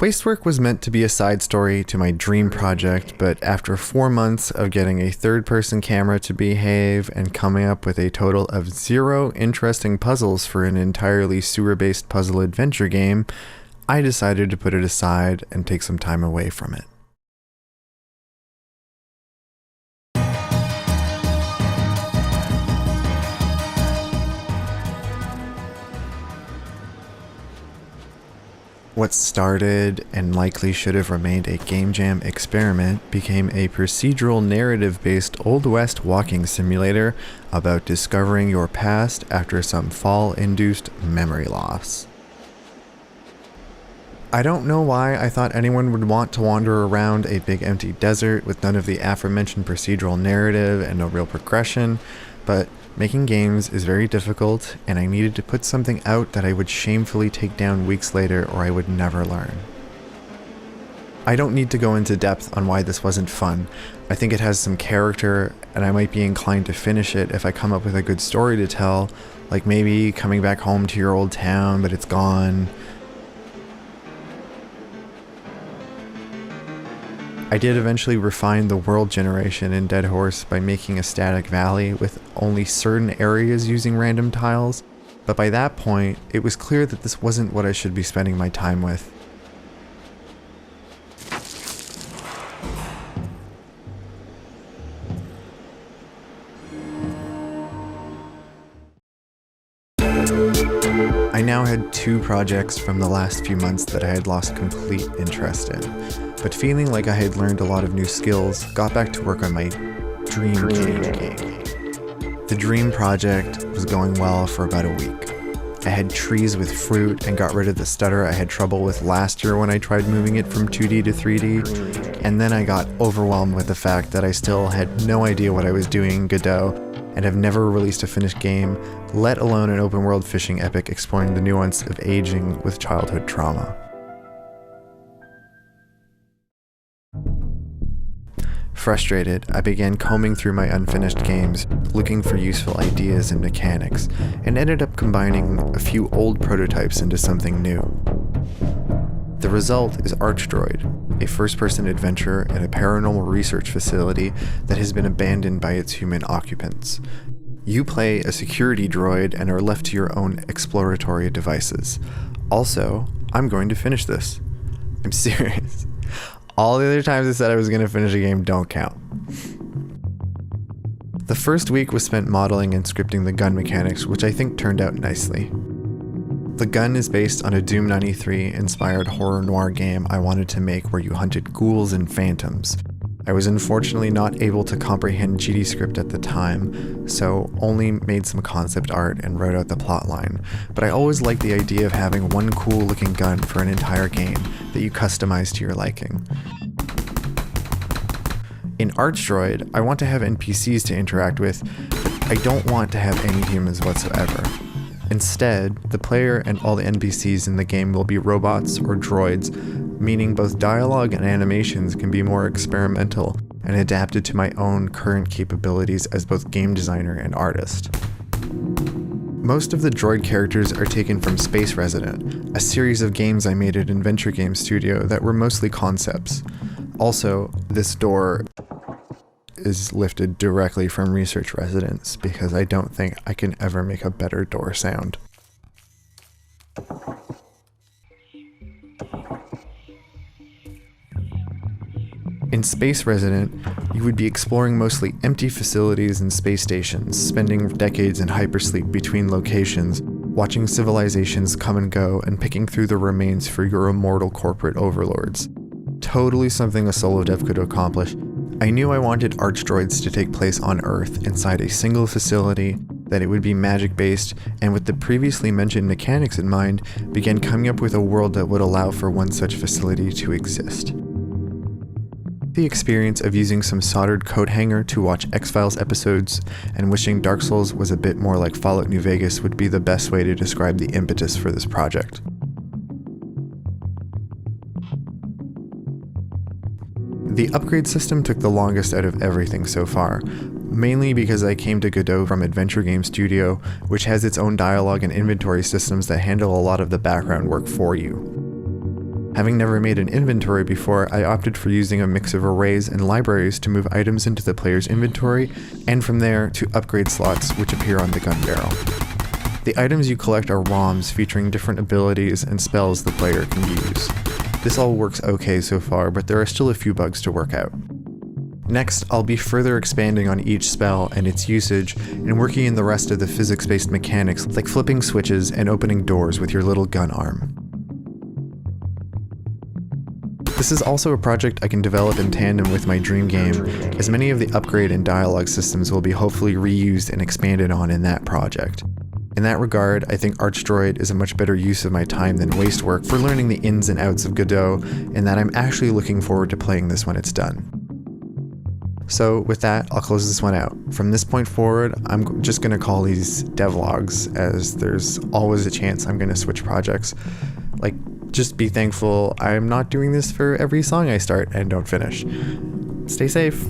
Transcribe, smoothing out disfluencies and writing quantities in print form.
Wastework was meant to be a side story to my dream project, but after 4 months of getting a third-person camera to behave and coming up with a total of 0 interesting puzzles for an entirely sewer-based puzzle adventure game, I decided to put it aside and take some time away from it. What started and likely should have remained a game jam experiment became a procedural narrative-based Old West walking simulator about discovering your past after some fall-induced memory loss. I don't know why I thought anyone would want to wander around a big empty desert with none of the aforementioned procedural narrative and no real progression, but making games is very difficult, and I needed to put something out that I would shamefully take down weeks later or I would never learn. I don't need to go into depth on why this wasn't fun. I think it has some character, and I might be inclined to finish it if I come up with a good story to tell, like maybe coming back home to your old town but it's gone. I did eventually refine the world generation in Dead Hors by making a static valley with only certain areas using random tiles, but by that point, it was clear that this wasn't what I should be spending my time with. I now had 2 projects from the last few months that I had lost complete interest in, but feeling like I had learned a lot of new skills, got back to work on my dream game. The dream project was going well for about a week. I had trees with fruit and got rid of the stutter I had trouble with last year when I tried moving it from 2D to 3D, and then I got overwhelmed with the fact that I still had no idea what I was doing in Godot and have never released a finished game, let alone an open world fishing epic exploring the nuance of aging with childhood trauma. Frustrated, I began combing through my unfinished games, looking for useful ideas and mechanics, and ended up combining a few old prototypes into something new. The result is Archdroid, a first-person adventure in a paranormal research facility that has been abandoned by its human occupants. You play a security droid and are left to your own exploratory devices. Also, I'm going to finish this. I'm serious. All the other times I said I was going to finish a game don't count. The first week was spent modeling and scripting the gun mechanics, which I think turned out nicely. The gun is based on a Doom 93 inspired horror noir game I wanted to make where you hunted ghouls and phantoms. I was unfortunately not able to comprehend GDScript at the time, so only made some concept art and wrote out the plotline, but I always liked the idea of having one cool looking gun for an entire game that you customize to your liking. In Archdroid, I want to have NPCs to interact with, but I don't want to have any humans whatsoever. Instead, the player and all the NPCs in the game will be robots or droids, meaning both dialogue and animations can be more experimental and adapted to my own current capabilities as both game designer and artist. Most of the droid characters are taken from Space Resident, a series of games I made at Adventure Game Studio that were mostly concepts. Also, this door is lifted directly from Research Residence because I don't think I can ever make a better door sound. In Space Resident, you would be exploring mostly empty facilities and space stations, spending decades in hypersleep between locations, watching civilizations come and go, and picking through the remains for your immortal corporate overlords. Totally something a solo dev could accomplish. I knew I wanted Archdroids to take place on Earth inside a single facility, that it would be magic-based, and with the previously mentioned mechanics in mind, began coming up with a world that would allow for one such facility to exist. The experience of using some soldered coat hanger to watch X-Files episodes and wishing Dark Souls was a bit more like Fallout New Vegas would be the best way to describe the impetus for this project. The upgrade system took the longest out of everything so far, mainly because I came to Godot from Adventure Game Studio, which has its own dialogue and inventory systems that handle a lot of the background work for you. Having never made an inventory before, I opted for using a mix of arrays and libraries to move items into the player's inventory, and from there to upgrade slots which appear on the gun barrel. The items you collect are ROMs featuring different abilities and spells the player can use. This all works okay so far, but there are still a few bugs to work out. Next, I'll be further expanding on each spell and its usage, and working in the rest of the physics-based mechanics like flipping switches and opening doors with your little gun arm. This is also a project I can develop in tandem with my dream game, as many of the upgrade and dialogue systems will be hopefully reused and expanded on in that project. In that regard, I think Archdroid is a much better use of my time than Wastework for learning the ins and outs of Godot, and that I'm actually looking forward to playing this when it's done. So with that, I'll close this one out. From this point forward, I'm just going to call these devlogs, as there's always a chance I'm going to switch projects. Like, just be thankful I'm not doing this for every song I start and don't finish. Stay safe.